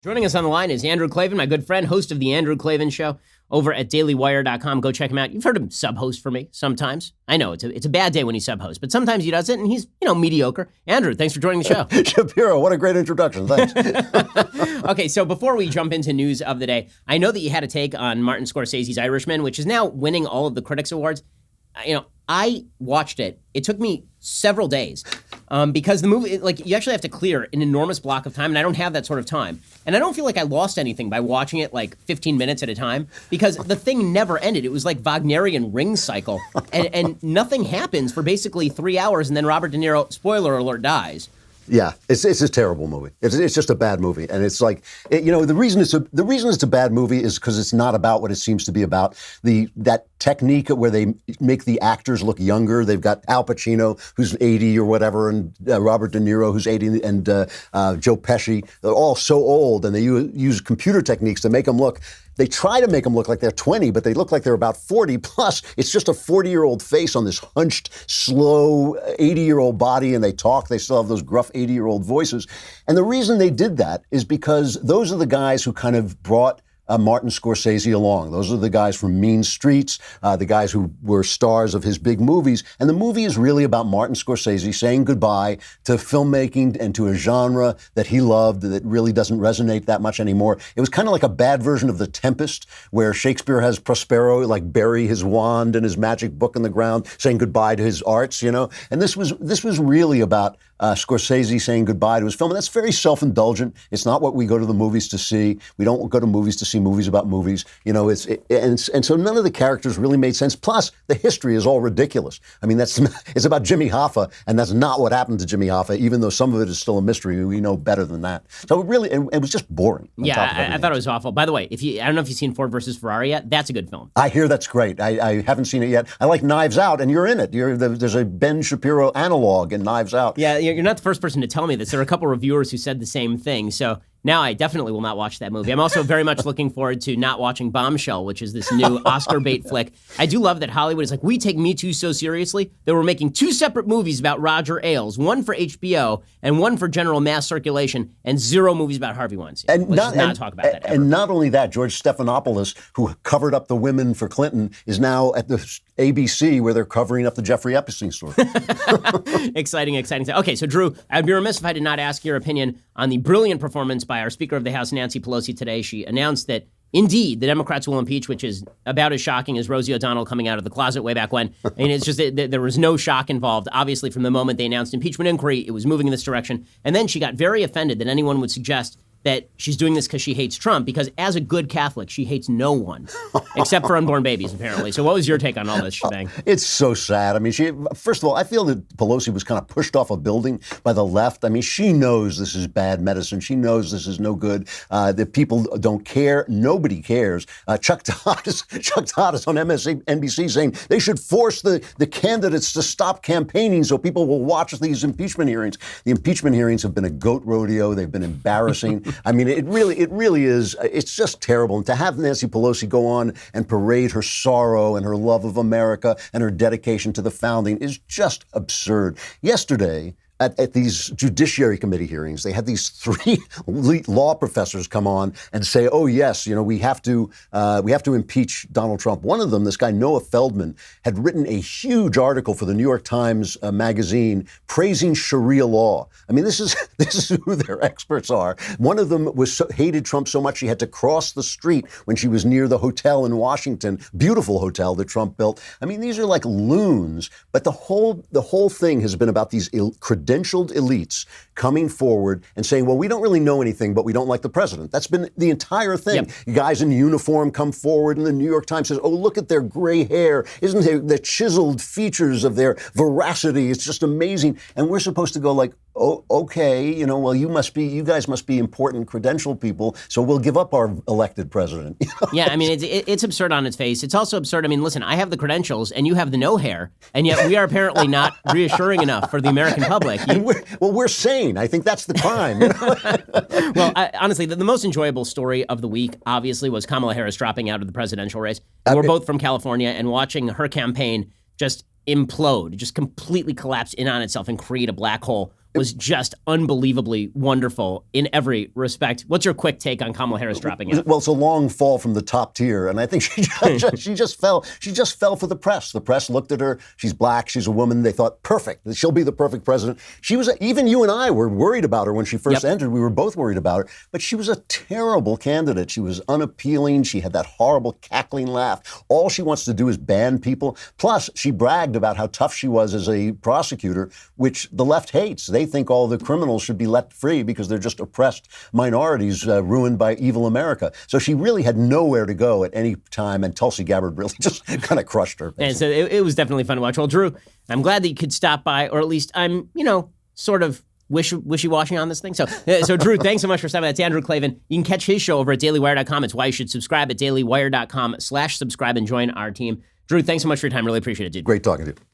Joining us on the line is Andrew Klavan, my good friend, host of The Andrew Klavan Show over at dailywire.com. Go check him out. You've heard him sub-host for me sometimes. I know it's a bad day when he sub-hosts, but sometimes he does it, and he's, mediocre. Andrew, thanks for joining the show. Shapiro, what a great introduction. Thanks. Okay, so before we jump into news of the day, I know that you had a take on Martin Scorsese's Irishman, which is now winning all of the Critics Awards. I watched it. It took me several days because the movie, you actually have to clear an enormous block of time, and I don't have that sort of time. And I don't feel like I lost anything by watching it 15 minutes at a time because the thing never ended. It was like Wagnerian ring cycle, and nothing happens for basically 3 hours, and then Robert De Niro, spoiler alert, dies. Yeah, it's a terrible movie. It's just a bad movie, and it's the reason it's a bad movie is because it's not about what it seems to be about. That technique where they make the actors look younger. They've got Al Pacino, who's 80 or whatever, and Robert De Niro, who's 80, and Joe Pesci. They're all so old, and they use computer techniques to make them look. They try to make them look like they're 20, but they look like they're about 40. Plus, it's just a 40-year-old face on this hunched, slow 80-year-old body, and they talk. They still have those gruff 80-year-old voices. And the reason they did that is because those are the guys who kind of brought Martin Scorsese along. Those are the guys from Mean Streets, the guys who were stars of his big movies. And the movie is really about Martin Scorsese saying goodbye to filmmaking and to a genre that he loved that really doesn't resonate that much anymore. It was kind of like a bad version of The Tempest, where Shakespeare has Prospero bury his wand and his magic book in the ground, saying goodbye to his arts, And this was really about Scorsese saying goodbye to his film. And that's very self-indulgent. It's not what we go to the movies to see. We don't go to movies to see movies about movies. And so none of the characters really made sense. Plus, the history is all ridiculous. I mean, it's about Jimmy Hoffa, and that's not what happened to Jimmy Hoffa, even though some of it is still a mystery. We know better than that. So it was just boring. Yeah, I thought it was awful. By the way, I don't know if you've seen Ford versus Ferrari yet. That's a good film. I hear that's great. I haven't seen it yet. I like Knives Out, and you're in it. There's a Ben Shapiro analog in Knives Out. Yeah, you're not the first person to tell me this. There are a couple reviewers who said the same thing. So now I definitely will not watch that movie. I'm also very much looking forward to not watching Bombshell, which is this new Oscar bait flick. I do love that Hollywood is we take Me Too so seriously that we're making two separate movies about Roger Ailes, one for HBO and one for general mass circulation, and zero movies about Harvey Weinstein. Let's not talk about that ever. And not only that, George Stephanopoulos, who covered up the women for Clinton, is now at the ABC where they're covering up the Jeffrey Epstein story. Exciting. Okay, so Drew, I'd be remiss if I did not ask your opinion on the brilliant performance by our Speaker of the House, Nancy Pelosi, today. She announced that, indeed, the Democrats will impeach, which is about as shocking as Rosie O'Donnell coming out of the closet way back when. And it's just that there was no shock involved. Obviously, from the moment they announced impeachment inquiry, it was moving in this direction. And then she got very offended that anyone would suggest that she's doing this because she hates Trump, because as a good Catholic, she hates no one, except for unborn babies, apparently. So what was your take on all this shebang? It's so sad. I mean, first of all, I feel that Pelosi was kind of pushed off a building by the left. I mean, she knows this is bad medicine. She knows this is no good. That people don't care. Nobody cares. Chuck Todd is on MSNBC saying they should force the candidates to stop campaigning so people will watch these impeachment hearings. The impeachment hearings have been a goat rodeo. They've been embarrassing. I mean, it really is. It's just terrible. And to have Nancy Pelosi go on and parade her sorrow and her love of America and her dedication to the founding is just absurd. Yesterday, at these Judiciary Committee hearings, they had these three law professors come on and say, "Oh yes, we have to impeach Donald Trump." One of them, this guy Noah Feldman, had written a huge article for the New York Times magazine praising Sharia law. I mean, this is who their experts are. One of them hated Trump so much she had to cross the street when she was near the hotel in Washington, beautiful hotel that Trump built. I mean, these are like loons. But the whole thing has been about these credentialed elites coming forward and saying, well, we don't really know anything, but we don't like the president. That's been the entire thing. Yep. Guys in uniform come forward, and the New York Times says, oh, look at their gray hair. Isn't it the chiseled features of their veracity? It's just amazing. And we're supposed to go like, oh, okay, well, you guys must be important credentialed people, so we'll give up our elected president. Yeah, I mean, it's absurd on its face. It's also absurd. I mean, listen, I have the credentials and you have the no hair, and yet we are apparently not reassuring enough for the American public. We're sane. I think that's the crime. Well, honestly, the most enjoyable story of the week, obviously, was Kamala Harris dropping out of the presidential race. We're both from California, and watching her campaign just implode, just completely collapse in on itself and create a black hole was just unbelievably wonderful in every respect. What's your quick take on Kamala Harris dropping out? Well, it's a long fall from the top tier, and I think she just fell. She just fell for the press. The press looked at her. She's black. She's a woman. They thought, perfect. She'll be the perfect president. She was. Even you and I were worried about her when she first entered. We were both worried about her. But she was a terrible candidate. She was unappealing. She had that horrible cackling laugh. All she wants to do is ban people. Plus, she bragged about how tough she was as a prosecutor, which the left hates. They think all the criminals should be let free because they're just oppressed minorities ruined by evil America. So she really had nowhere to go at any time, and Tulsi Gabbard really just kind of crushed her. And so it was definitely fun to watch. Well, Drew, I'm glad that you could stop by, or at least I'm, sort of wishy-washy on this thing. So Drew, thanks so much for stopping by. That's Andrew Klavan. You can catch his show over at dailywire.com. It's why you should subscribe at dailywire.com/subscribe and join our team. Drew, thanks so much for your time. Really appreciate it, dude. Great talking to you.